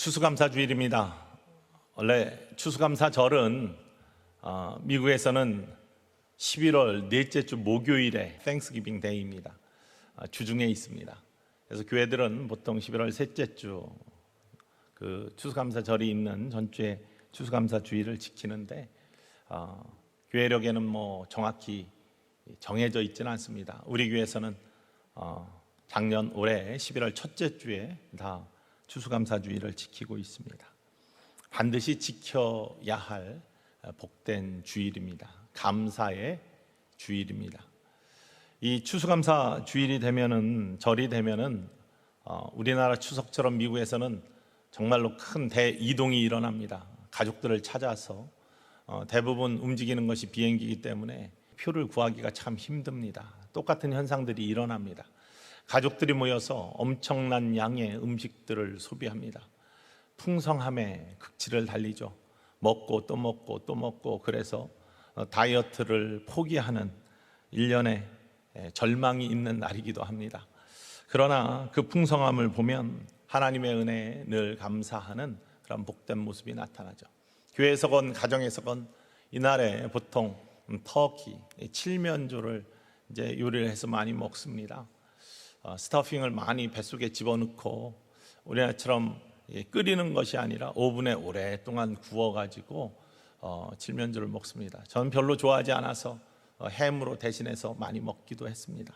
추수감사주일입니다. 원래 추수감사절은 미국에서는 11월 넷째 주 목요일에 Thanksgiving Day입니다. 주중에 있습니다. 그래서 교회들은 보통 11월 셋째 주 그 추수감사절이 있는 전주에 추수감사주일을 지키는데 교회력에는 정확히 정해져 있지는 않습니다. 우리 교회에서는 작년 올해 11월 첫째 주에 다 추수감사주일을 지키고 있습니다. 반드시 지켜야 할 복된 주일입니다. 감사의 주일입니다. 이 추수감사 주일이 되면은, 절이 되면은 우리나라 추석처럼 미국에서는 정말로 큰 대이동이 일어납니다. 가족들을 찾아서 대부분 움직이는 것이 비행기이기 때문에 표를 구하기가 참 힘듭니다. 똑같은 현상들이 일어납니다. 가족들이 모여서 엄청난 양의 음식들을 소비합니다. 풍성함에 극치를 달리죠. 먹고 또 먹고 또 먹고, 그래서 다이어트를 포기하는 일련의 절망이 있는 날이기도 합니다. 그러나 그 풍성함을 보면 하나님의 은혜에 늘 감사하는 그런 복된 모습이 나타나죠. 교회에서건 가정에서건 이날에 보통 터키, 칠면조를 이제 요리를 해서 많이 먹습니다. 스터핑을 많이 뱃속에 집어넣고 우리나라처럼 끓이는 것이 아니라 오븐에 오랫동안 구워가지고 칠면조를 먹습니다. 저는 별로 좋아하지 않아서 햄으로 대신해서 많이 먹기도 했습니다.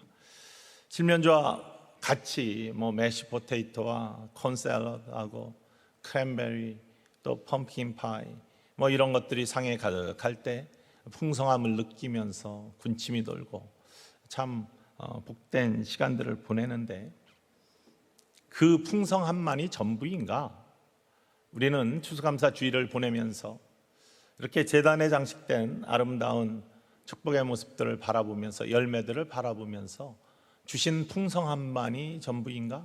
칠면조와 같이 매쉬 포테이토와 콘 샐러드하고 크랜베리, 또 펌킨 파이 이런 것들이 상에 가득할 때 풍성함을 느끼면서 군침이 돌고 참 복된 시간들을 보내는데, 그 풍성함만이 전부인가? 우리는 추수감사 주일을 보내면서 이렇게 제단에 장식된 아름다운 축복의 모습들을 바라보면서, 열매들을 바라보면서 주신 풍성함만이 전부인가?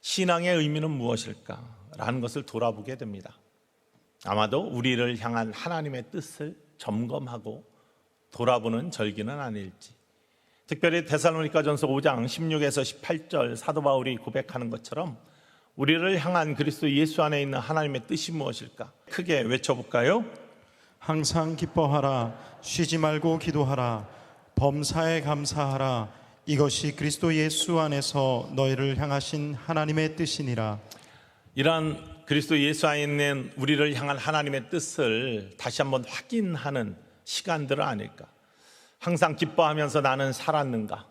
신앙의 의미는 무엇일까? 라는 것을 돌아보게 됩니다. 아마도 우리를 향한 하나님의 뜻을 점검하고 돌아보는 절기는 아닐지. 특별히 데살로니가전서 5장 16에서 18절 사도 바울이 고백하는 것처럼 우리를 향한 그리스도 예수 안에 있는 하나님의 뜻이 무엇일까? 크게 외쳐볼까요? 항상 기뻐하라, 쉬지 말고 기도하라, 범사에 감사하라, 이것이 그리스도 예수 안에서 너희를 향하신 하나님의 뜻이니라. 이러한 그리스도 예수 안에 있는 우리를 향한 하나님의 뜻을 다시 한번 확인하는 시간들은 아닐까? 항상 기뻐하면서 나는 살았는가?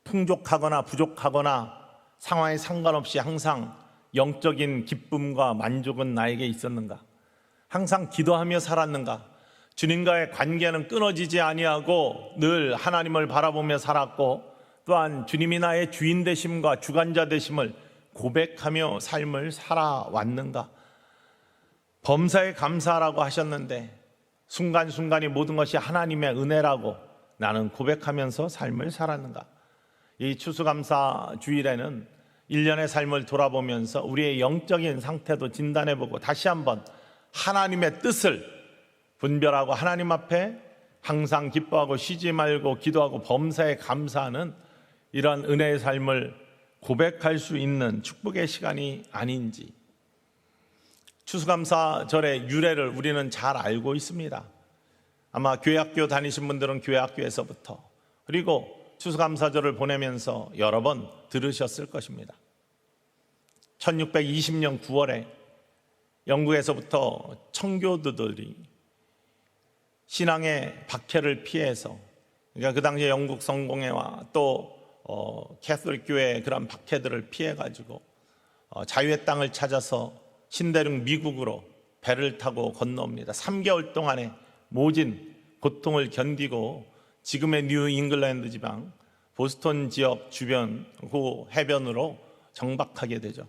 풍족하거나 부족하거나 상황에 상관없이 항상 영적인 기쁨과 만족은 나에게 있었는가? 항상 기도하며 살았는가? 주님과의 관계는 끊어지지 아니하고 늘 하나님을 바라보며 살았고, 또한 주님이 나의 주인 되심과 주관자 되심을 고백하며 삶을 살아왔는가? 범사에 감사하라고 하셨는데 순간순간이 모든 것이 하나님의 은혜라고 나는 고백하면서 삶을 살았는가? 이 추수감사 주일에는 1년의 삶을 돌아보면서 우리의 영적인 상태도 진단해보고 다시 한번 하나님의 뜻을 분별하고 하나님 앞에 항상 기뻐하고 쉬지 말고 기도하고 범사에 감사하는 이런 은혜의 삶을 고백할 수 있는 축복의 시간이 아닌지. 추수감사절의 유래를 우리는 잘 알고 있습니다. 아마 교회학교 다니신 분들은 교회학교에서부터, 그리고 추수감사절을 보내면서 여러 번 들으셨을 것입니다. 1620년 9월에 영국에서부터 청교도들이 신앙의 박해를 피해서, 그러니까 그 당시에 영국 성공회와 또 캐톨릭 교회의 그런 박해들을 피해가지고 자유의 땅을 찾아서 신대륙 미국으로 배를 타고 건너옵니다. 3개월 동안의 모진 고통을 견디고 지금의 뉴 잉글랜드 지방 보스턴 지역 주변 그 해변으로 정박하게 되죠.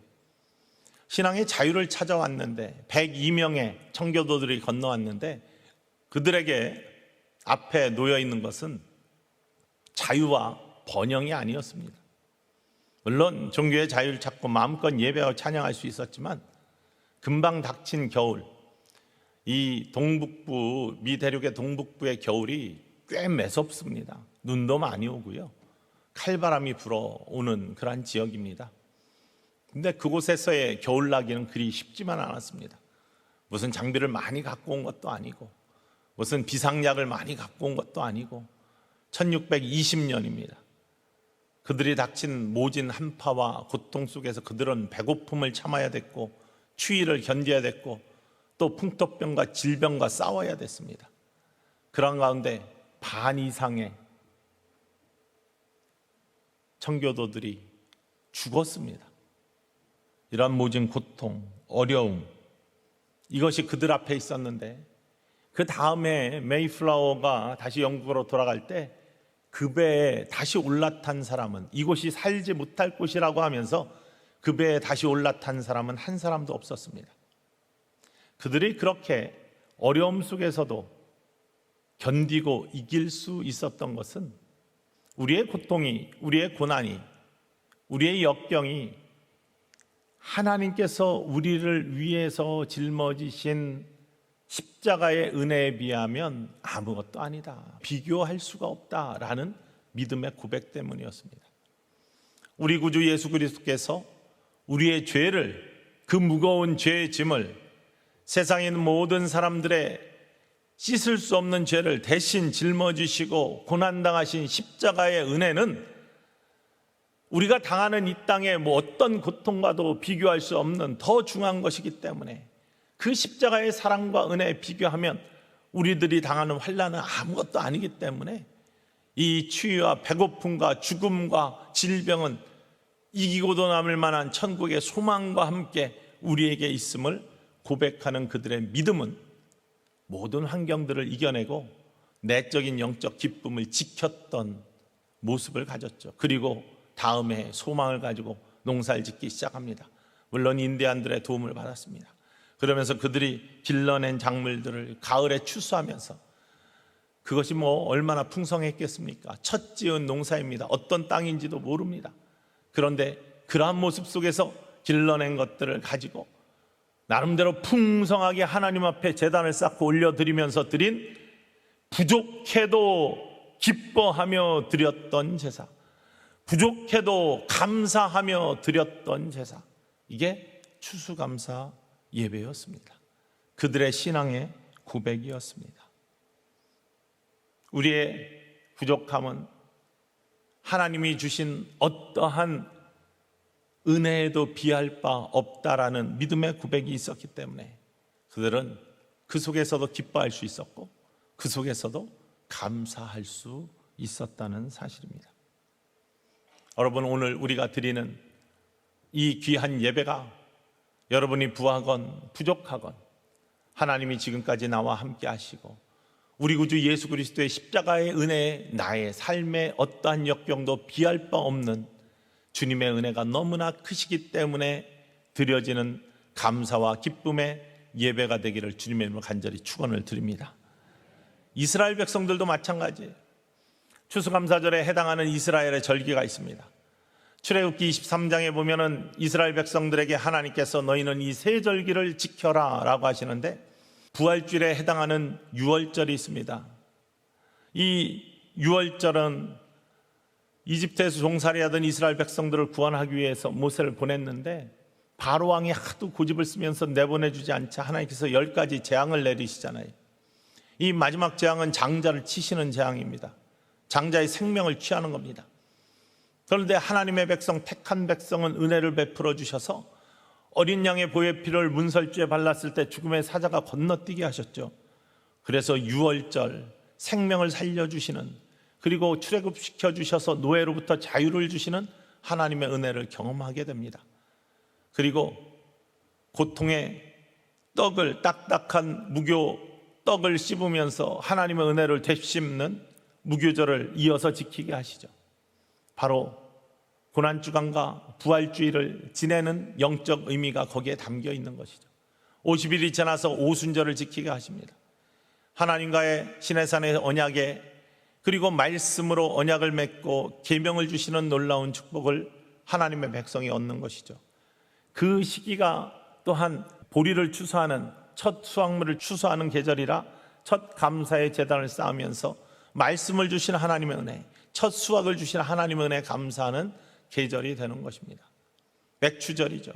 신앙의 자유를 찾아왔는데 102명의 청교도들이 건너왔는데 그들에게 앞에 놓여 있는 것은 자유와 번영이 아니었습니다. 물론 종교의 자유를 찾고 마음껏 예배하고 찬양할 수 있었지만 금방 닥친 겨울, 이 동북부, 미 대륙의 동북부의 겨울이 꽤 매섭습니다. 눈도 많이 오고요, 칼바람이 불어오는 그러한 지역입니다. 근데 그곳에서의 겨울나기는 그리 쉽지만 않았습니다. 무슨 장비를 많이 갖고 온 것도 아니고 무슨 비상약을 많이 갖고 온 것도 아니고 1620년입니다. 그들이 닥친 모진 한파와 고통 속에서 그들은 배고픔을 참아야 됐고 추위를 견뎌야 됐고 또 풍토병과 질병과 싸워야 됐습니다. 그런 가운데 반 이상의 청교도들이 죽었습니다. 이런 모진 고통, 어려움, 이것이 그들 앞에 있었는데 그 다음에 메이플라워가 다시 영국으로 돌아갈 때 그 배에 다시 올라탄 사람은, 이곳이 살지 못할 곳이라고 하면서 그 배에 다시 올라탄 사람은 한 사람도 없었습니다. 그들이 그렇게 어려움 속에서도 견디고 이길 수 있었던 것은 우리의 고통이, 우리의 고난이, 우리의 역경이 하나님께서 우리를 위해서 짊어지신 십자가의 은혜에 비하면 아무것도 아니다, 비교할 수가 없다라는 믿음의 고백 때문이었습니다. 우리 구주 예수 그리스도께서 우리의 죄를, 그 무거운 죄의 짐을, 세상에 있는 모든 사람들의 씻을 수 없는 죄를 대신 짊어지시고 고난당하신 십자가의 은혜는 우리가 당하는 이 땅의 어떤 고통과도 비교할 수 없는 더 중요한 것이기 때문에 그 십자가의 사랑과 은혜에 비교하면 우리들이 당하는 환난은 아무것도 아니기 때문에 이 추위와 배고픔과 죽음과 질병은 이기고도 남을 만한 천국의 소망과 함께 우리에게 있음을 고백하는 그들의 믿음은 모든 환경들을 이겨내고 내적인 영적 기쁨을 지켰던 모습을 가졌죠. 그리고 다음에 소망을 가지고 농사를 짓기 시작합니다. 물론 인디안들의 도움을 받았습니다. 그러면서 그들이 길러낸 작물들을 가을에 추수하면서, 그것이 얼마나 풍성했겠습니까? 첫 지은 농사입니다. 어떤 땅인지도 모릅니다. 그런데 그러한 모습 속에서 길러낸 것들을 가지고 나름대로 풍성하게 하나님 앞에 제단을 쌓고 올려드리면서 드린, 부족해도 기뻐하며 드렸던 제사, 부족해도 감사하며 드렸던 제사, 이게 추수감사 예배였습니다. 그들의 신앙의 고백이었습니다. 우리의 부족함은 하나님이 주신 어떠한 은혜에도 비할 바 없다라는 믿음의 고백이 있었기 때문에 그들은 그 속에서도 기뻐할 수 있었고 그 속에서도 감사할 수 있었다는 사실입니다. 여러분, 오늘 우리가 드리는 이 귀한 예배가 여러분이 부하건 부족하건 하나님이 지금까지 나와 함께 하시고 우리 구주 예수 그리스도의 십자가의 은혜에 나의 삶의 어떠한 역경도 비할 바 없는 주님의 은혜가 너무나 크시기 때문에 드려지는 감사와 기쁨의 예배가 되기를 주님의 이름으로 간절히 축원을 드립니다. 이스라엘 백성들도 마찬가지예요. 추수감사절에 해당하는 이스라엘의 절기가 있습니다. 출애굽기 23장에 보면은 이스라엘 백성들에게 하나님께서 너희는 이 세 절기를 지켜라 라고 하시는데, 부활주일에 해당하는 유월절이 있습니다. 이 유월절은 이집트에서 종살이하던 이스라엘 백성들을 구원하기 위해서 모세를 보냈는데 바로 왕이 하도 고집을 쓰면서 내보내주지 않자 하나님께서 10가지 재앙을 내리시잖아요. 이 마지막 재앙은 장자를 치시는 재앙입니다. 장자의 생명을 취하는 겁니다. 그런데 하나님의 백성, 택한 백성은 은혜를 베풀어 주셔서 어린 양의 보혈피를 문설주에 발랐을 때 죽음의 사자가 건너뛰게 하셨죠. 그래서 유월절, 생명을 살려주시는, 그리고 출애굽시켜 주셔서 노예로부터 자유를 주시는 하나님의 은혜를 경험하게 됩니다. 그리고 고통의 떡을, 딱딱한 무교 떡을 씹으면서 하나님의 은혜를 되씹는 무교절을 이어서 지키게 하시죠. 바로 고난주간과 부활주일을 지내는 영적 의미가 거기에 담겨 있는 것이죠. 50일이 지나서 오순절을 지키게 하십니다. 하나님과의 시내산의 언약에, 그리고 말씀으로 언약을 맺고 계명을 주시는 놀라운 축복을 하나님의 백성이 얻는 것이죠. 그 시기가 또한 보리를 추수하는, 첫 수확물을 추수하는 계절이라 첫 감사의 제단을 쌓으면서 말씀을 주신 하나님의 은혜, 첫 수확을 주신 하나님의 은혜에 감사하는 계절이 되는 것입니다. 맥추절이죠.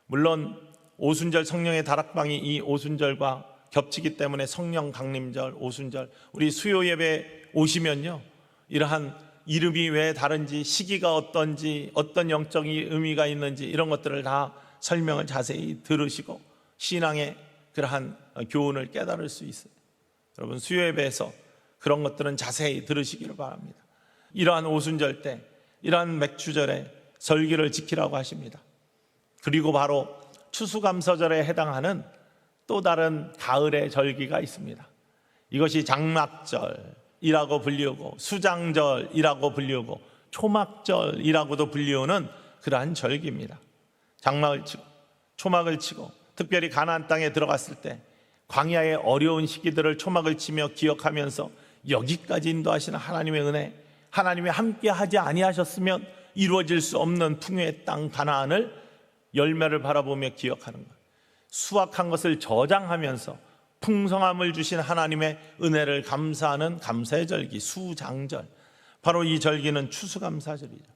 물론 오순절 성령의 다락방이 이 오순절과 겹치기 때문에 성령 강림절, 오순절, 우리 수요 예배 오시면요, 이러한 이름이 왜 다른지, 시기가 어떤지, 어떤 영적인 의미가 있는지 이런 것들을 다 설명을 자세히 들으시고 신앙의 그러한 교훈을 깨달을 수 있어요. 여러분, 수요 예배에서 그런 것들은 자세히 들으시기를 바랍니다. 이러한 오순절 때, 이러한 맥추절에 절기를 지키라고 하십니다. 그리고 바로 추수감사절에 해당하는 또 다른 가을의 절기가 있습니다. 이것이 장막절이라고 불리우고 수장절이라고 불리우고 초막절이라고도 불리우는 그러한 절기입니다. 장막을 치고 초막을 치고, 특별히 가나안 땅에 들어갔을 때 광야의 어려운 시기들을 초막을 치며 기억하면서 여기까지 인도하시는 하나님의 은혜, 하나님이 함께 하지 아니하셨으면 이루어질 수 없는 풍요의 땅 가나안을 열매를 바라보며 기억하는 것, 수확한 것을 저장하면서 풍성함을 주신 하나님의 은혜를 감사하는 감사의 절기, 수장절. 바로 이 절기는 추수감사절이죠.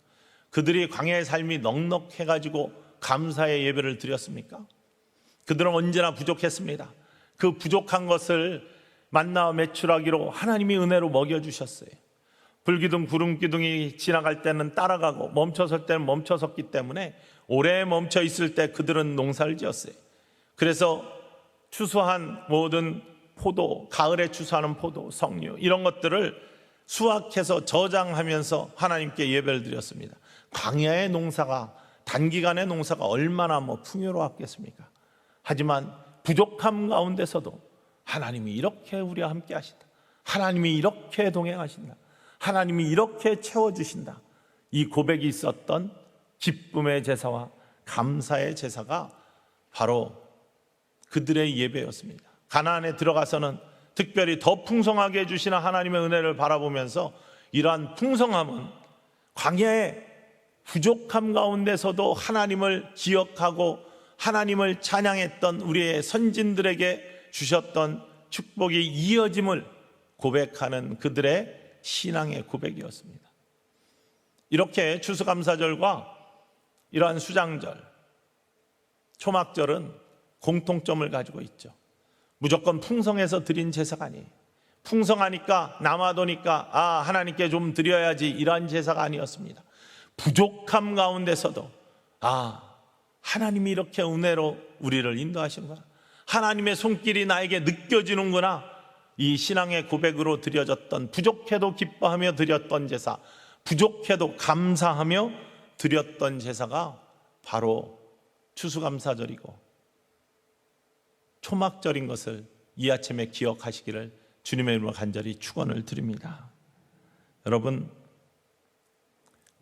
그들이 광야의 삶이 넉넉해가지고 감사의 예배를 드렸습니까? 그들은 언제나 부족했습니다. 그 부족한 것을 만나와 매출하기로 하나님이 은혜로 먹여주셨어요. 불기둥 구름기둥이 지나갈 때는 따라가고 멈춰설 때는 멈춰섰기 때문에 오래 멈춰 있을 때 그들은 농사를 지었어요. 그래서 추수한 모든 포도, 가을에 추수하는 포도, 석류 이런 것들을 수확해서 저장하면서 하나님께 예배를 드렸습니다. 광야의 농사가, 단기간의 농사가 얼마나 풍요로웠겠습니까? 하지만 부족함 가운데서도 하나님이 이렇게 우리와 함께 하신다, 하나님이 이렇게 동행하신다, 하나님이 이렇게 채워주신다, 이 고백이 있었던 기쁨의 제사와 감사의 제사가 바로 그들의 예배였습니다. 가나안에 들어가서는 특별히 더 풍성하게 해주시는 하나님의 은혜를 바라보면서 이러한 풍성함은 광야의 부족함 가운데서도 하나님을 기억하고 하나님을 찬양했던 우리의 선진들에게 주셨던 축복이 이어짐을 고백하는 그들의 신앙의 고백이었습니다. 이렇게 추수감사절과 이러한 수장절, 초막절은 공통점을 가지고 있죠. 무조건 풍성해서 드린 제사가 아니에요. 풍성하니까 남아도니까 하나님께 좀 드려야지, 이러한 제사가 아니었습니다. 부족함 가운데서도 하나님이 이렇게 은혜로 우리를 인도하시는구나, 하나님의 손길이 나에게 느껴지는구나, 이 신앙의 고백으로 드려졌던, 부족해도 기뻐하며 드렸던 제사, 부족해도 감사하며 드렸던 제사가 바로 추수감사절이고 초막절인 것을 이 아침에 기억하시기를 주님의 이름으로 간절히 축원을 드립니다. 여러분,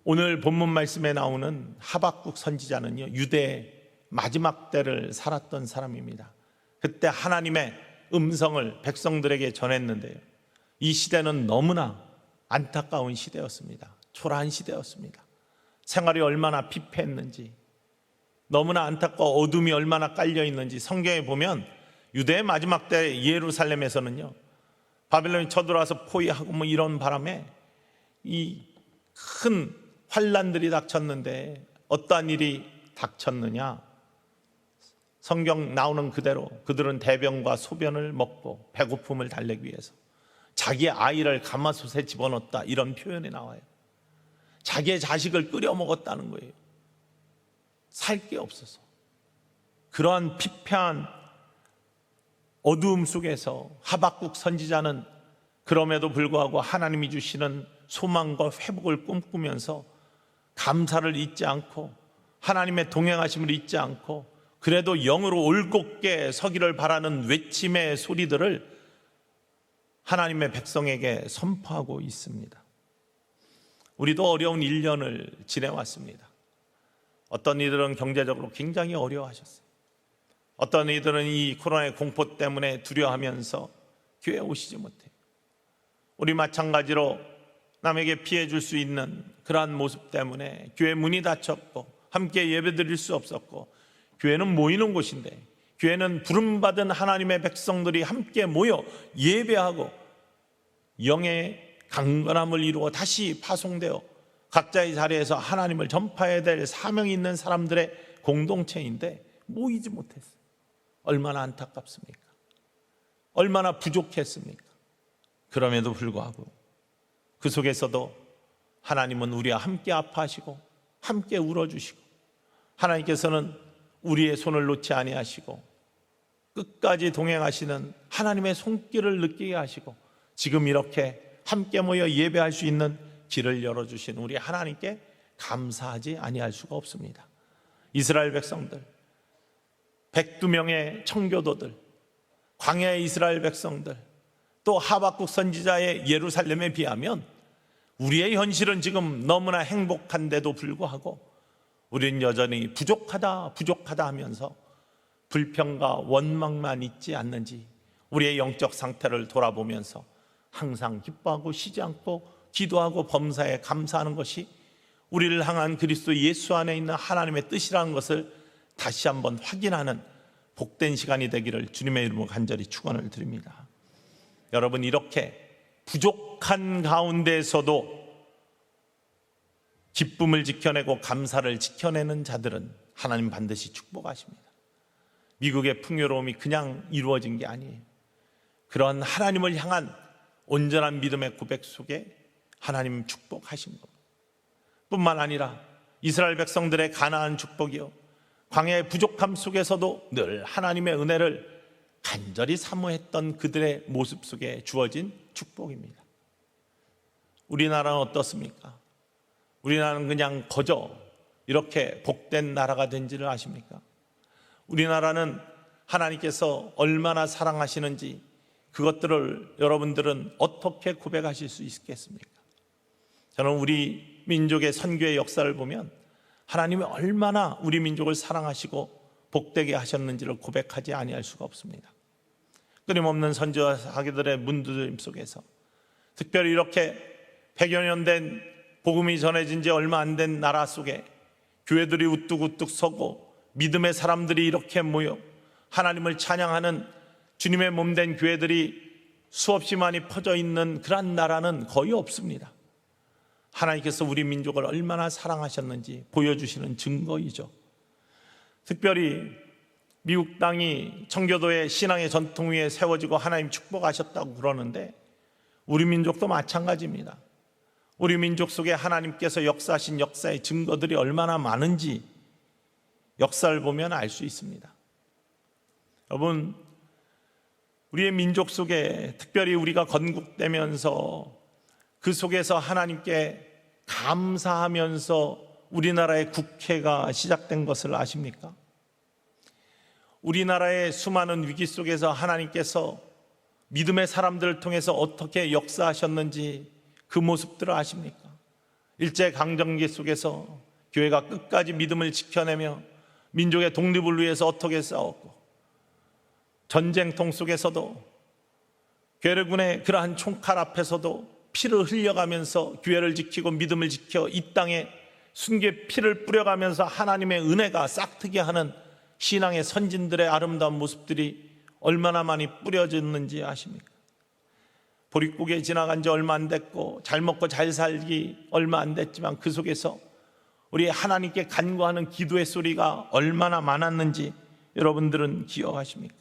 오늘 본문 말씀에 나오는 하박국 선지자는요, 유대의 마지막 때를 살았던 사람입니다. 그때 하나님의 음성을 백성들에게 전했는데요, 이 시대는 너무나 안타까운 시대였습니다. 초라한 시대였습니다. 생활이 얼마나 피폐했는지, 너무나 안타까워 어둠이 얼마나 깔려 있는지 성경에 보면 유대의 마지막 때 예루살렘에서는요, 바벨론이 쳐들어와서 포위하고 이런 바람에 이 큰 환란들이 닥쳤는데 어떠한 일이 닥쳤느냐? 성경 나오는 그대로 그들은 대변과 소변을 먹고 배고픔을 달래기 위해서 자기의 아이를 가마솥에 집어넣었다, 이런 표현이 나와요. 자기의 자식을 끓여 먹었다는 거예요. 살 게 없어서. 그러한 피폐한 어두움 속에서 하박국 선지자는 그럼에도 불구하고 하나님이 주시는 소망과 회복을 꿈꾸면서 감사를 잊지 않고 하나님의 동행하심을 잊지 않고 그래도 영으로 올곧게 서기를 바라는 외침의 소리들을 하나님의 백성에게 선포하고 있습니다. 우리도 어려운 1년을 지내왔습니다. 어떤 이들은 경제적으로 굉장히 어려워하셨어요. 어떤 이들은 이 코로나의 공포 때문에 두려워하면서 교회에 오시지 못해요. 우리 마찬가지로 남에게 피해 줄 수 있는 그러한 모습 때문에 교회 문이 닫혔고 함께 예배 드릴 수 없었고, 교회는 모이는 곳인데, 교회는 부름받은 하나님의 백성들이 함께 모여 예배하고 영의 강건함을 이루어 다시 파송되어 각자의 자리에서 하나님을 전파해야 될 사명이 있는 사람들의 공동체인데 모이지 못했어요. 얼마나 안타깝습니까? 얼마나 부족했습니까? 그럼에도 불구하고 그 속에서도 하나님은 우리와 함께 아파하시고 함께 울어주시고, 하나님께서는 우리의 손을 놓지 아니하시고 끝까지 동행하시는 하나님의 손길을 느끼게 하시고, 지금 이렇게 함께 모여 예배할 수 있는 길을 열어주신 우리 하나님께 감사하지 아니할 수가 없습니다. 이스라엘 백성들, 102명의 청교도들, 광야의 이스라엘 백성들, 또 하박국 선지자의 예루살렘에 비하면 우리의 현실은 지금 너무나 행복한데도 불구하고 우리는 여전히 부족하다 하면서 불평과 원망만 있지 않는지 우리의 영적 상태를 돌아보면서 항상 기뻐하고 쉬지 않고 기도하고 범사에 감사하는 것이 우리를 향한 그리스도 예수 안에 있는 하나님의 뜻이라는 것을 다시 한번 확인하는 복된 시간이 되기를 주님의 이름으로 간절히 축원을 드립니다. 여러분, 이렇게 부족한 가운데에서도 기쁨을 지켜내고 감사를 지켜내는 자들은 하나님 반드시 축복하십니다. 미국의 풍요로움이 그냥 이루어진 게 아니에요. 그런 하나님을 향한 온전한 믿음의 고백 속에 하나님 축복하신 겁니다. 뿐만 아니라 이스라엘 백성들의 가나안 축복이요, 광야의 부족함 속에서도 늘 하나님의 은혜를 간절히 사모했던 그들의 모습 속에 주어진 축복입니다. 우리나라는 어떻습니까? 우리나라는 그냥 거저 이렇게 복된 나라가 된지를 아십니까? 우리나라는 하나님께서 얼마나 사랑하시는지 그것들을 여러분들은 어떻게 고백하실 수 있겠습니까? 저는 우리 민족의 선교의 역사를 보면 하나님이 얼마나 우리 민족을 사랑하시고 복되게 하셨는지를 고백하지 아니할 수가 없습니다. 끊임없는 선지자들의 문두림 속에서, 특별히 이렇게 100여 년 된 복음이 전해진 지 얼마 안 된 나라 속에 교회들이 우뚝우뚝 서고 믿음의 사람들이 이렇게 모여 하나님을 찬양하는 주님의 몸된 교회들이 수없이 많이 퍼져 있는 그런 나라는 거의 없습니다. 하나님께서 우리 민족을 얼마나 사랑하셨는지 보여주시는 증거이죠. 특별히 미국 땅이 청교도의 신앙의 전통 위에 세워지고 하나님 축복하셨다고 그러는데 우리 민족도 마찬가지입니다. 우리 민족 속에 하나님께서 역사하신 역사의 증거들이 얼마나 많은지 역사를 보면 알 수 있습니다. 여러분, 우리의 민족 속에 특별히 우리가 건국되면서 그 속에서 하나님께 감사하면서 우리나라의 국회가 시작된 것을 아십니까? 우리나라의 수많은 위기 속에서 하나님께서 믿음의 사람들을 통해서 어떻게 역사하셨는지 그 모습들을 아십니까? 일제강점기 속에서 교회가 끝까지 믿음을 지켜내며 민족의 독립을 위해서 어떻게 싸웠고, 전쟁통 속에서도 괴뢰군의 그러한 총칼 앞에서도 피를 흘려가면서 교회를 지키고 믿음을 지켜 이 땅에 순교의 피를 뿌려가면서 하나님의 은혜가 싹트게 하는 신앙의 선진들의 아름다운 모습들이 얼마나 많이 뿌려졌는지 아십니까? 보릿고개 지나간 지 얼마 안 됐고 잘 먹고 잘 살기 얼마 안 됐지만 그 속에서 우리 하나님께 간구하는 기도의 소리가 얼마나 많았는지 여러분들은 기억하십니까?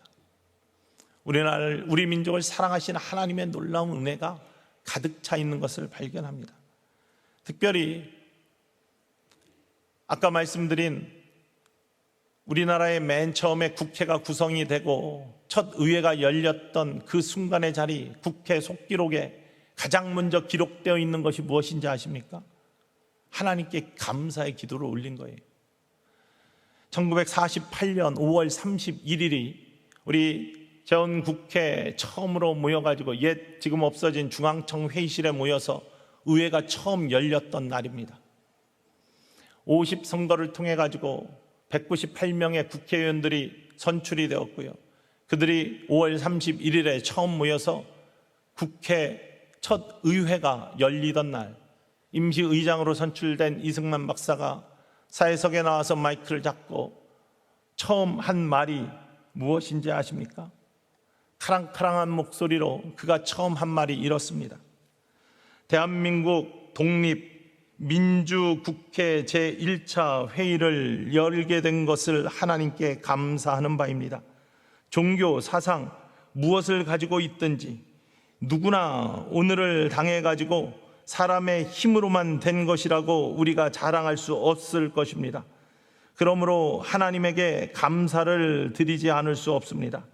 우리 민족을 사랑하시는 하나님의 놀라운 은혜가 가득 차 있는 것을 발견합니다. 특별히 아까 말씀드린 우리나라의 맨 처음에 국회가 구성이 되고 첫 의회가 열렸던 그 순간의 자리, 국회 속기록에 가장 먼저 기록되어 있는 것이 무엇인지 아십니까? 하나님께 감사의 기도를 올린 거예요. 1948년 5월 31일이 우리 전 국회 처음으로 모여가지고 옛 지금 없어진 중앙청 회의실에 모여서 의회가 처음 열렸던 날입니다. 50선거를 통해 가지고 198명의 국회의원들이 선출이 되었고요. 그들이 5월 31일에 처음 모여서 국회 첫 의회가 열리던 날, 임시의장으로 선출된 이승만 박사가 사회석에 나와서 마이크를 잡고 처음 한 말이 무엇인지 아십니까? 카랑카랑한 목소리로 그가 처음 한 말이 이렇습니다. 대한민국 독립 민주국회 제1차 회의를 열게 된 것을 하나님께 감사하는 바입니다. 종교, 사상, 무엇을 가지고 있든지 누구나 오늘을 당해가지고 사람의 힘으로만 된 것이라고 우리가 자랑할 수 없을 것입니다. 그러므로 하나님에게 감사를 드리지 않을 수 없습니다.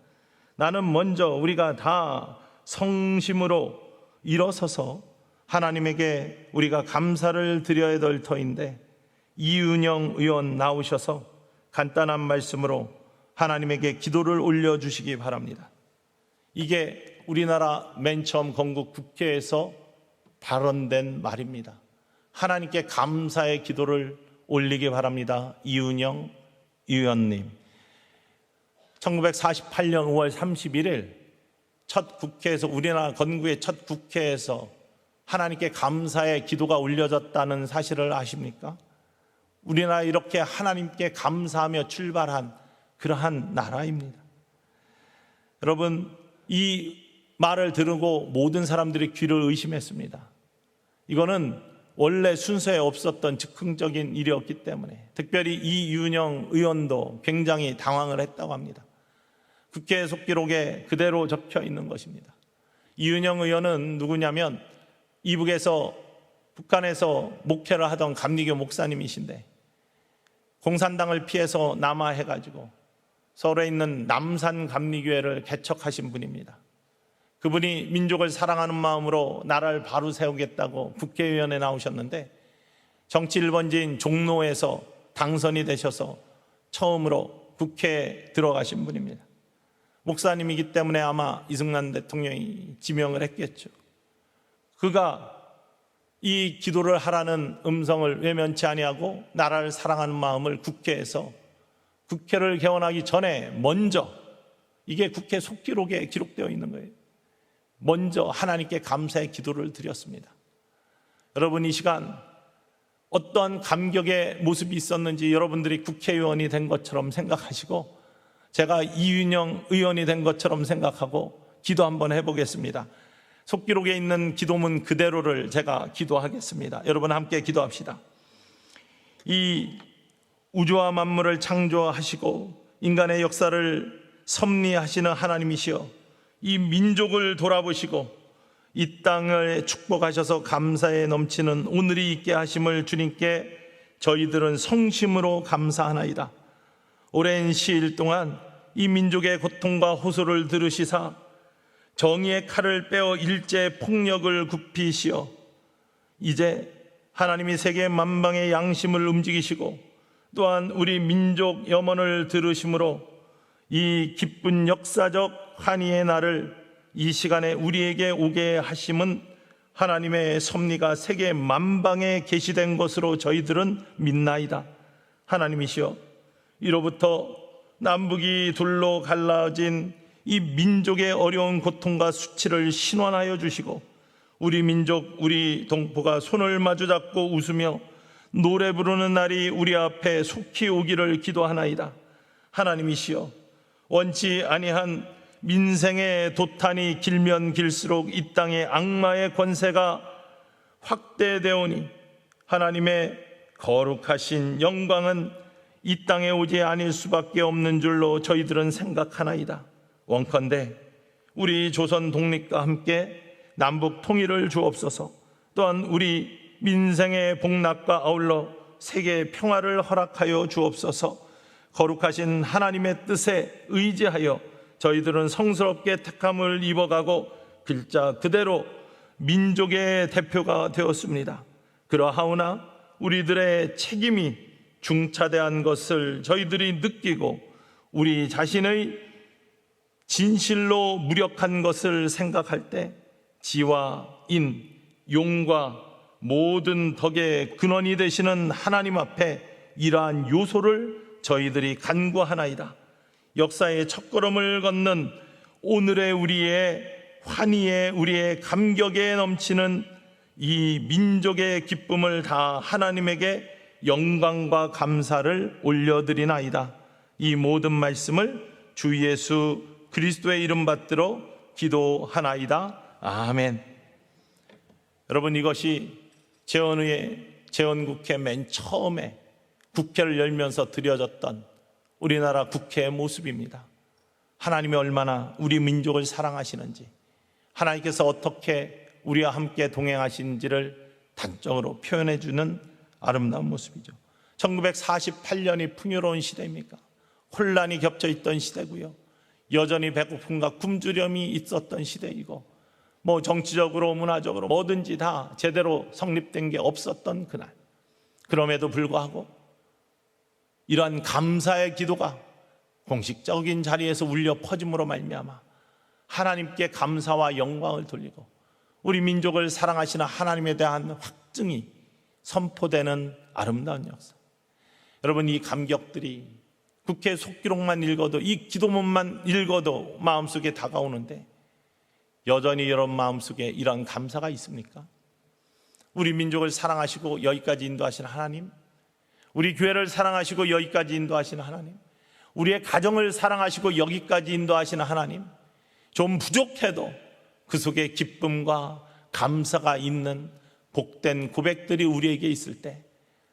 나는 먼저 우리가 다 성심으로 일어서서 하나님에게 우리가 감사를 드려야 될 터인데, 이은영 의원 나오셔서 간단한 말씀으로 하나님에게 기도를 올려주시기 바랍니다. 이게 우리나라 맨 처음 건국 국회에서 발언된 말입니다. 하나님께 감사의 기도를 올리기 바랍니다. 이은영 의원님, 1948년 5월 31일 첫 국회에서, 우리나라 건국의 첫 국회에서 하나님께 감사의 기도가 올려졌다는 사실을 아십니까? 우리나라 이렇게 하나님께 감사하며 출발한 그러한 나라입니다. 여러분, 이 말을 들고 모든 사람들이 귀를 의심했습니다. 이거는 원래 순서에 없었던 즉흥적인 일이었기 때문에, 특별히 이윤영 의원도 굉장히 당황을 했다고 합니다. 국회 속기록에 그대로 적혀 있는 것입니다. 이윤영 의원은 누구냐면 북한에서 목회를 하던 감리교 목사님이신데, 공산당을 피해서 남하해가지고 서울에 있는 남산 감리교회를 개척하신 분입니다. 그분이 민족을 사랑하는 마음으로 나라를 바로 세우겠다고 국회의원에 나오셨는데, 정치 1번지인 종로에서 당선이 되셔서 처음으로 국회에 들어가신 분입니다. 목사님이기 때문에 아마 이승만 대통령이 지명을 했겠죠. 그가 이 기도를 하라는 음성을 외면치 아니하고 나라를 사랑하는 마음을 국회에서, 국회를 개원하기 전에 먼저, 이게 국회 속기록에 기록되어 있는 거예요, 먼저 하나님께 감사의 기도를 드렸습니다. 여러분, 이 시간 어떠한 감격의 모습이 있었는지 여러분들이 국회의원이 된 것처럼 생각하시고, 제가 이윤영 의원이 된 것처럼 생각하고 기도 한번 해보겠습니다. 속기록에 있는 기도문 그대로를 제가 기도하겠습니다. 여러분 함께 기도합시다. 이 우주와 만물을 창조하시고 인간의 역사를 섭리하시는 하나님이시여, 이 민족을 돌아보시고 이 땅을 축복하셔서 감사에 넘치는 오늘이 있게 하심을 주님께 저희들은 성심으로 감사하나이다. 오랜 시일 동안 이 민족의 고통과 호소를 들으시사 정의의 칼을 빼어 일제 폭력을 굽히시어 이제 하나님이 세계 만방의 양심을 움직이시고 또한 우리 민족 염원을 들으심으로 이 기쁜 역사적 환희의 날을 이 시간에 우리에게 오게 하심은 하나님의 섭리가 세계 만방에 계시된 것으로 저희들은 믿나이다. 하나님이시여, 이로부터 남북이 둘로 갈라진 이 민족의 어려운 고통과 수치를 신원하여 주시고 우리 민족, 우리 동포가 손을 마주 잡고 웃으며 노래 부르는 날이 우리 앞에 속히 오기를 기도하나이다. 하나님이시여, 원치 아니한 민생의 도탄이 길면 길수록 이 땅의 악마의 권세가 확대되오니 하나님의 거룩하신 영광은 이 땅에 오지 아닐 수밖에 없는 줄로 저희들은 생각하나이다. 원컨대 우리 조선 독립과 함께 남북 통일을 주옵소서. 또한 우리 민생의 복락과 아울러 세계 평화를 허락하여 주옵소서. 거룩하신 하나님의 뜻에 의지하여 저희들은 성스럽게 택함을 입어가고 글자 그대로 민족의 대표가 되었습니다. 그러하오나 우리들의 책임이 중차대한 것을 저희들이 느끼고 우리 자신의 진실로 무력한 것을 생각할 때 지와 인, 용과 모든 덕의 근원이 되시는 하나님 앞에 이러한 요소를 저희들이 간구하나이다. 역사의 첫걸음을 걷는 오늘의 우리의 환희에, 우리의 감격에 넘치는 이 민족의 기쁨을 다 하나님에게 영광과 감사를 올려드리나이다. 이 모든 말씀을 주 예수 그리스도의 이름 받들어 기도하나이다. 아멘. 여러분, 이것이 재원의 재헌국회 맨 처음에 국회를 열면서 드려졌던 우리나라 국회의 모습입니다. 하나님이 얼마나 우리 민족을 사랑하시는지, 하나님께서 어떻게 우리와 함께 동행하시는지를 단적으로 표현해 주는 아름다운 모습이죠. 1948년이 풍요로운 시대입니까? 혼란이 겹쳐 있던 시대고요, 여전히 배고픔과 굶주림이 있었던 시대이고, 정치적으로 문화적으로 뭐든지 다 제대로 성립된 게 없었던 그날, 그럼에도 불구하고 이러한 감사의 기도가 공식적인 자리에서 울려 퍼짐으로 말미암아 하나님께 감사와 영광을 돌리고 우리 민족을 사랑하시는 하나님에 대한 확증이 선포되는 아름다운 역사. 여러분, 이 감격들이 국회 속기록만 읽어도, 이 기도문만 읽어도 마음속에 다가오는데 여전히 여러분 마음속에 이런 감사가 있습니까? 우리 민족을 사랑하시고 여기까지 인도하신 하나님, 우리 교회를 사랑하시고 여기까지 인도하시는 하나님, 우리의 가정을 사랑하시고 여기까지 인도하시는 하나님, 좀 부족해도 그 속에 기쁨과 감사가 있는 복된 고백들이 우리에게 있을 때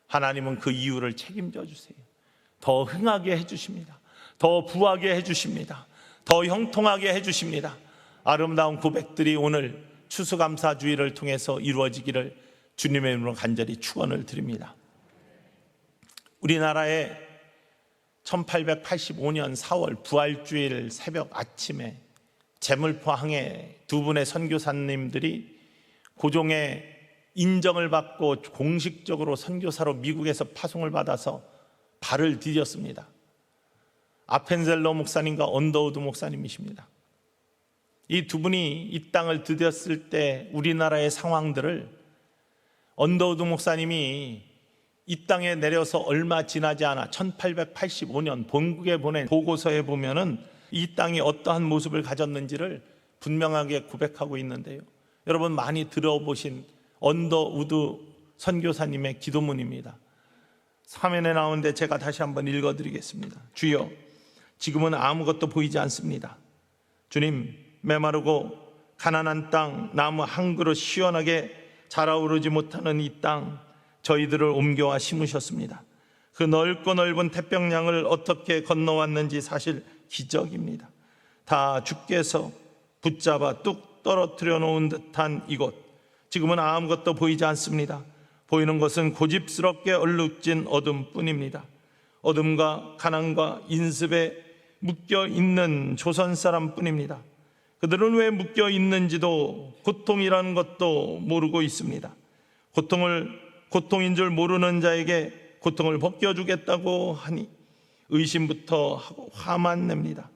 하나님은 그 이유를 책임져 주세요. 더 흥하게 해주십니다. 더 부하게 해주십니다. 더 형통하게 해주십니다. 아름다운 고백들이 오늘 추수감사주의를 통해서 이루어지기를 주님의 이름으로 간절히 축원을 드립니다. 우리나라에 1885년 4월 부활주일 새벽 아침에 제물포항에 두 분의 선교사님들이 고종의 인정을 받고 공식적으로 선교사로 미국에서 파송을 받아서 발을 디뎠습니다. 아펜젤러 목사님과 언더우드 목사님이십니다. 이 두 분이 이 땅을 디뎠을 때 우리나라의 상황들을 언더우드 목사님이 이 땅에 내려서 얼마 지나지 않아 1885년 본국에 보낸 보고서에 보면은 이 땅이 어떠한 모습을 가졌는지를 분명하게 고백하고 있는데요, 여러분 많이 들어보신 언더우드 선교사님의 기도문입니다. 화면에 나오는데 제가 다시 한번 읽어드리겠습니다. 주여, 지금은 아무것도 보이지 않습니다. 주님, 메마르고 가난한 땅, 나무 한 그릇 시원하게 자라오르지 못하는 이 땅, 저희들을 옮겨와 심으셨습니다. 그 넓고 넓은 태평양을 어떻게 건너왔는지 사실 기적입니다. 다 주께서 붙잡아 뚝 떨어뜨려 놓은 듯한 이곳, 지금은 아무것도 보이지 않습니다. 보이는 것은 고집스럽게 얼룩진 어둠뿐입니다. 어둠과 가난과 인습에 묶여 있는 조선 사람뿐입니다. 그들은 왜 묶여 있는지도 고통이라는 것도 모르고 있습니다. 고통인 줄 모르는 자에게 고통을 벗겨주겠다고 하니 의심부터 하고 화만 냅니다.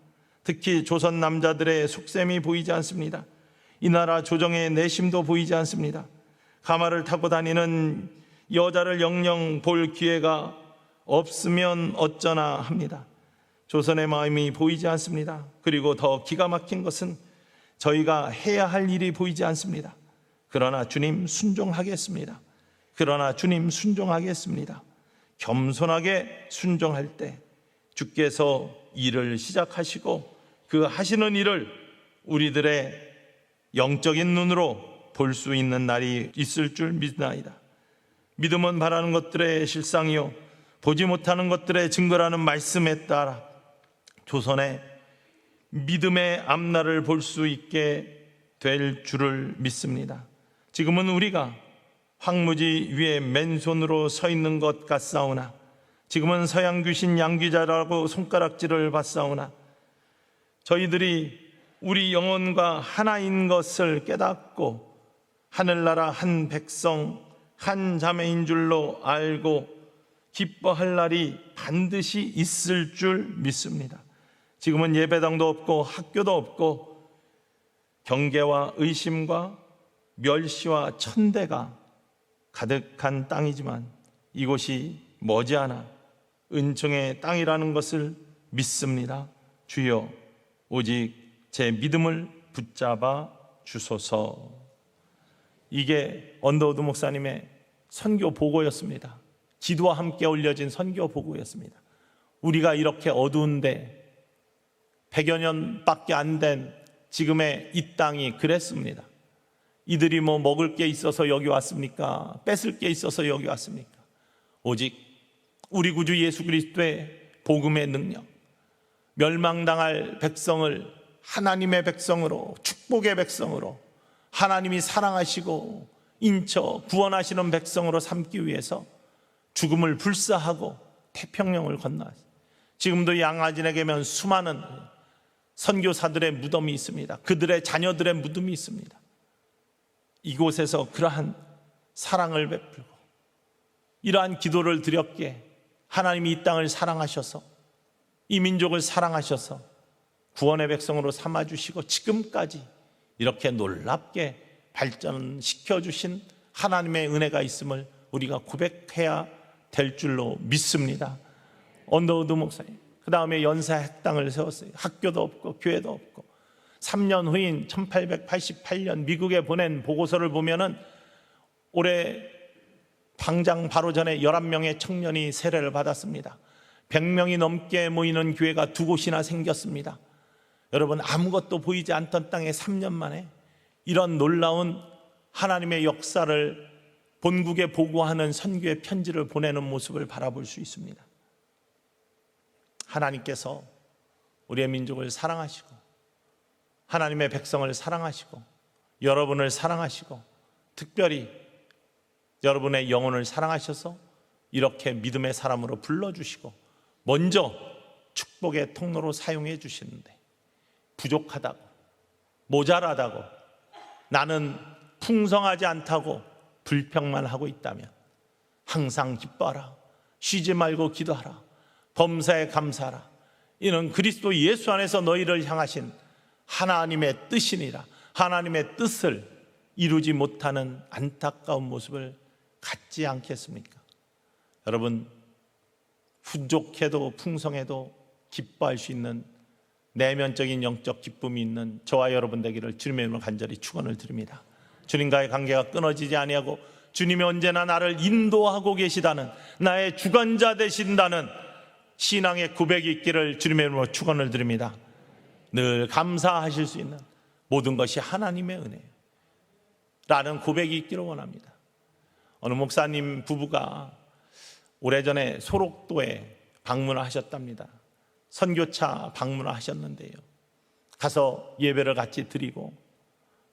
특히 조선 남자들의 속셈이 보이지 않습니다. 이 나라 조정의 내심도 보이지 않습니다. 가마를 타고 다니는 여자를 영영 볼 기회가 없으면 어쩌나 합니다. 조선의 마음이 보이지 않습니다. 그리고 더 기가 막힌 것은 저희가 해야 할 일이 보이지 않습니다. 그러나 주님 순종하겠습니다. 그러나 주님 순종하겠습니다. 겸손하게 순종할 때 주께서 일을 시작하시고 그 하시는 일을 우리들의 영적인 눈으로 볼 수 있는 날이 있을 줄 믿나이다. 믿음은 바라는 것들의 실상이요 보지 못하는 것들의 증거라는 말씀에 따라 조선의 믿음의 앞날을 볼 수 있게 될 줄을 믿습니다. 지금은 우리가 황무지 위에 맨손으로 서 있는 것 같사오나, 지금은 서양 귀신 양귀자라고 손가락질을 받사오나, 저희들이 우리 영혼과 하나인 것을 깨닫고 하늘나라 한 백성 한 자매인 줄로 알고 기뻐할 날이 반드시 있을 줄 믿습니다. 지금은 예배당도 없고 학교도 없고 경계와 의심과 멸시와 천대가 가득한 땅이지만 이곳이 머지않아 은총의 땅이라는 것을 믿습니다. 주여, 오직 제 믿음을 붙잡아 주소서. 이게 언더우드 목사님의 선교 보고였습니다. 기도와 함께 올려진 선교 보고였습니다. 우리가 이렇게 어두운데 100여 년밖에 안 된 지금의 이 땅이 그랬습니다. 이들이 뭐 먹을 게 있어서 여기 왔습니까? 뺏을 게 있어서 여기 왔습니까? 오직 우리 구주 예수 그리스도의 복음의 능력, 멸망당할 백성을 하나님의 백성으로, 축복의 백성으로, 하나님이 사랑하시고 인쳐 구원하시는 백성으로 삼기 위해서 죽음을 불사하고 태평양을 건너왔어요. 지금도 양아진에게면 수많은 선교사들의 무덤이 있습니다. 그들의 자녀들의 무덤이 있습니다. 이곳에서 그러한 사랑을 베풀고 이러한 기도를 드렸기에 하나님이 이 땅을 사랑하셔서 이 민족을 사랑하셔서 구원의 백성으로 삼아주시고 지금까지 이렇게 놀랍게 발전시켜 주신 하나님의 은혜가 있음을 우리가 고백해야 될 줄로 믿습니다. 언더우드 목사님, 그 다음에 연사 학당을 세웠어요. 학교도 없고 교회도 없고 3년 후인 1888년 미국에 보낸 보고서를 보면은 올해 당장 바로 전에 11명의 청년이 세례를 받았습니다. 100명이 넘게 모이는 교회가 2곳이나 생겼습니다. 여러분, 아무것도 보이지 않던 땅에 3년 만에 이런 놀라운 하나님의 역사를 본국에 보고하는 선교의 편지를 보내는 모습을 바라볼 수 있습니다. 하나님께서 우리의 민족을 사랑하시고 하나님의 백성을 사랑하시고 여러분을 사랑하시고 특별히 여러분의 영혼을 사랑하셔서 이렇게 믿음의 사람으로 불러주시고 먼저 축복의 통로로 사용해 주시는데 부족하다고, 모자라다고, 나는 풍성하지 않다고 불평만 하고 있다면 항상 기뻐하라, 쉬지 말고 기도하라, 범사에 감사하라. 이는 그리스도 예수 안에서 너희를 향하신 하나님의 뜻이니라. 하나님의 뜻을 이루지 못하는 안타까운 모습을 갖지 않겠습니까? 여러분, 부족해도 풍성해도 기뻐할 수 있는 내면적인 영적 기쁨이 있는 저와 여러분 되기를 주님의 이름으로 간절히 축원을 드립니다. 주님과의 관계가 끊어지지 아니하고 주님이 언제나 나를 인도하고 계시다는, 나의 주관자 되신다는 신앙의 고백이 있기를 주님의 이름으로 축원을 드립니다. 늘 감사하실 수 있는 모든 것이 하나님의 은혜예요 라는 고백이 있기를 원합니다. 어느 목사님 부부가 오래전에 소록도에 방문을 하셨답니다. 선교차 방문을 하셨는데요, 가서 예배를 같이 드리고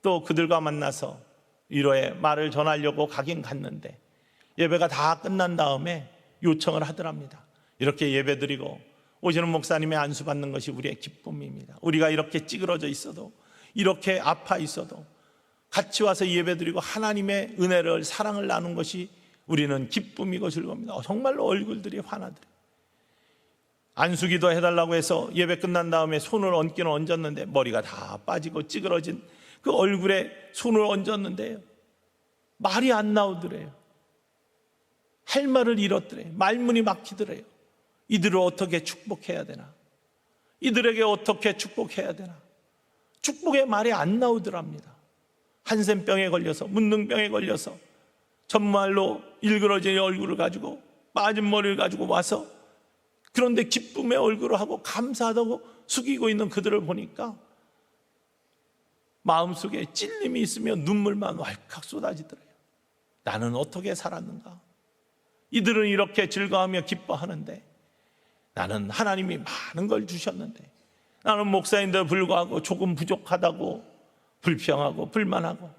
또 그들과 만나서 위로의 말을 전하려고 가긴 갔는데 예배가 다 끝난 다음에 요청을 하더랍니다. 이렇게 예배 드리고 오시는 목사님의 안수 받는 것이 우리의 기쁨입니다. 우리가 이렇게 찌그러져 있어도, 이렇게 아파 있어도 같이 와서 예배 드리고 하나님의 은혜를, 사랑을 나눈 것이 우리는 기쁨이고 즐거움입니다. 정말로 얼굴들이 환하더래요. 안수기도 해달라고 해서 예배 끝난 다음에 손을 얹기는 얹었는데 머리가 다 빠지고 찌그러진 그 얼굴에 손을 얹었는데요, 말이 안 나오더래요. 할 말을 잃었더래요. 말문이 막히더래요. 이들을 어떻게 축복해야 되나? 이들에게 어떻게 축복해야 되나? 축복의 말이 안 나오더랍니다. 한센병에 걸려서, 문둥병에 걸려서 정말로 일그러진 얼굴을 가지고, 빠진 머리를 가지고 와서, 그런데 기쁨의 얼굴을 하고 감사하다고 숙이고 있는 그들을 보니까 마음속에 찔림이 있으며 눈물만 왈칵 쏟아지더래요. 나는 어떻게 살았는가? 이들은 이렇게 즐거워하며 기뻐하는데 나는 하나님이 많은 걸 주셨는데, 나는 목사인데도 불구하고 조금 부족하다고 불평하고 불만하고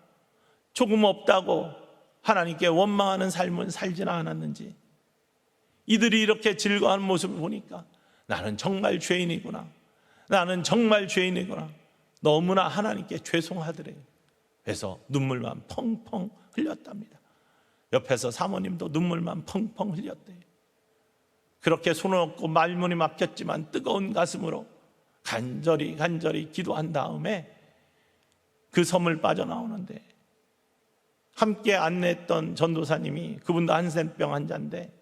조금 없다고 하나님께 원망하는 삶은 살지는 않았는지, 이들이 이렇게 즐거워하는 모습을 보니까 나는 정말 죄인이구나, 나는 정말 죄인이구나, 너무나 하나님께 죄송하더래요. 그래서 눈물만 펑펑 흘렸답니다. 옆에서 사모님도 눈물만 펑펑 흘렸대요. 그렇게 손을 얹고 말문이 막혔지만 뜨거운 가슴으로 간절히 기도한 다음에 그 섬을 빠져나오는데, 함께 안내했던 전도사님이, 그분도 한센병 환자인데,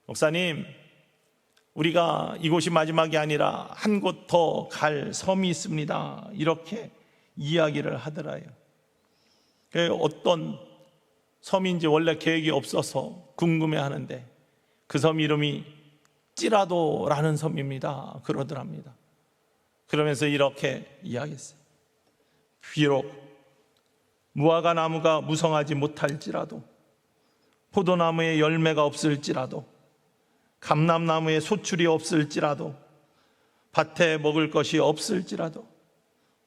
목사님, 우리가 이곳이 마지막이 아니라 한 곳 더 갈 섬이 있습니다, 이렇게 이야기를 하더라요. 어떤 섬인지 원래 계획이 없어서 궁금해하는데 그 섬 이름이 찌라도라는 섬입니다, 그러더랍니다. 그러면서 이렇게 이야기했어요. 비록 무화과 나무가 무성하지 못할지라도, 포도나무에 열매가 없을지라도, 감람나무에 소출이 없을지라도, 밭에 먹을 것이 없을지라도,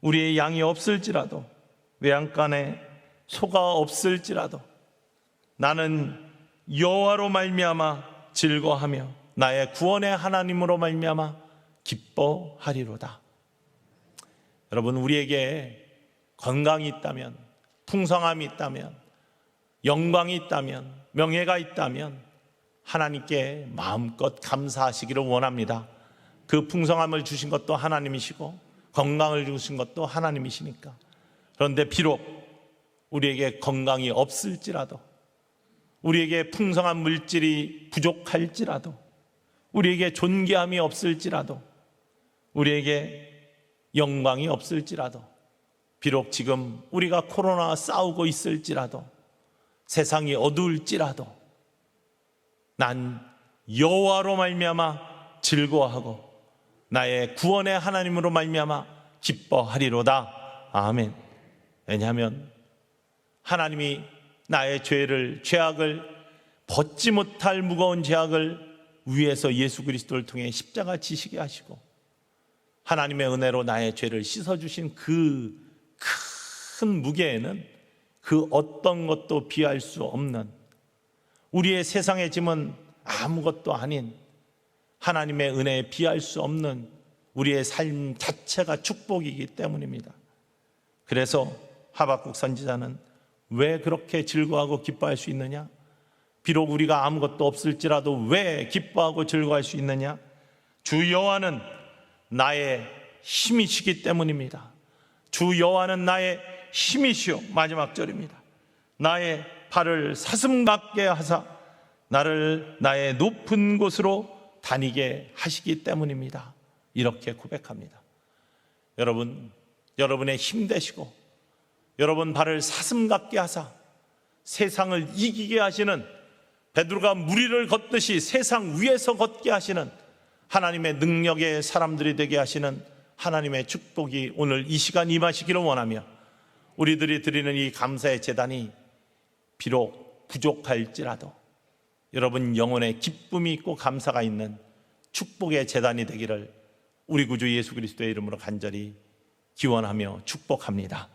우리의 양이 없을지라도, 외양간에 소가 없을지라도, 나는 여호와로 말미암아 즐거하며 나의 구원의 하나님으로 말미암아 기뻐하리로다. 여러분, 우리에게 건강이 있다면, 풍성함이 있다면, 영광이 있다면, 명예가 있다면 하나님께 마음껏 감사하시기를 원합니다. 그 풍성함을 주신 것도 하나님이시고 건강을 주신 것도 하나님이시니까. 그런데 비록 우리에게 건강이 없을지라도, 우리에게 풍성한 물질이 부족할지라도, 우리에게 존귀함이 없을지라도, 우리에게 영광이 없을지라도, 비록 지금 우리가 코로나와 싸우고 있을지라도, 세상이 어두울지라도 난 여호와로 말미암아 즐거워하고 나의 구원의 하나님으로 말미암아 기뻐하리로다. 아멘. 왜냐하면 하나님이 나의 죄악을 벗지 못할 무거운 죄악을 위에서 예수 그리스도를 통해 십자가 지시게 하시고 하나님의 은혜로 나의 죄를 씻어주신 그 큰 무게에는 그 어떤 것도 비할 수 없는, 우리의 세상의 짐은 아무것도 아닌 하나님의 은혜에 비할 수 없는 우리의 삶 자체가 축복이기 때문입니다. 그래서 하박국 선지자는 왜 그렇게 즐거워하고 기뻐할 수 있느냐? 비록 우리가 아무것도 없을지라도 왜 기뻐하고 즐거워할 수 있느냐? 주 여호와는 나의 힘이시기 때문입니다. 주 여호와는 나의 힘이시오. 마지막 절입니다. 나의 발을 사슴같게 하사 나를 나의 높은 곳으로 다니게 하시기 때문입니다. 이렇게 고백합니다. 여러분, 여러분의 힘 되시고 여러분 발을 사슴같게 하사 세상을 이기게 하시는, 베드로가 무리를 걷듯이 세상 위에서 걷게 하시는 하나님의 능력의 사람들이 되게 하시는 하나님의 축복이 오늘 이 시간 임하시기를 원하며, 우리들이 드리는 이 감사의 제단이 비록 부족할지라도 여러분 영혼의 기쁨이 있고 감사가 있는 축복의 제단이 되기를 우리 구주 예수 그리스도의 이름으로 간절히 기원하며 축복합니다.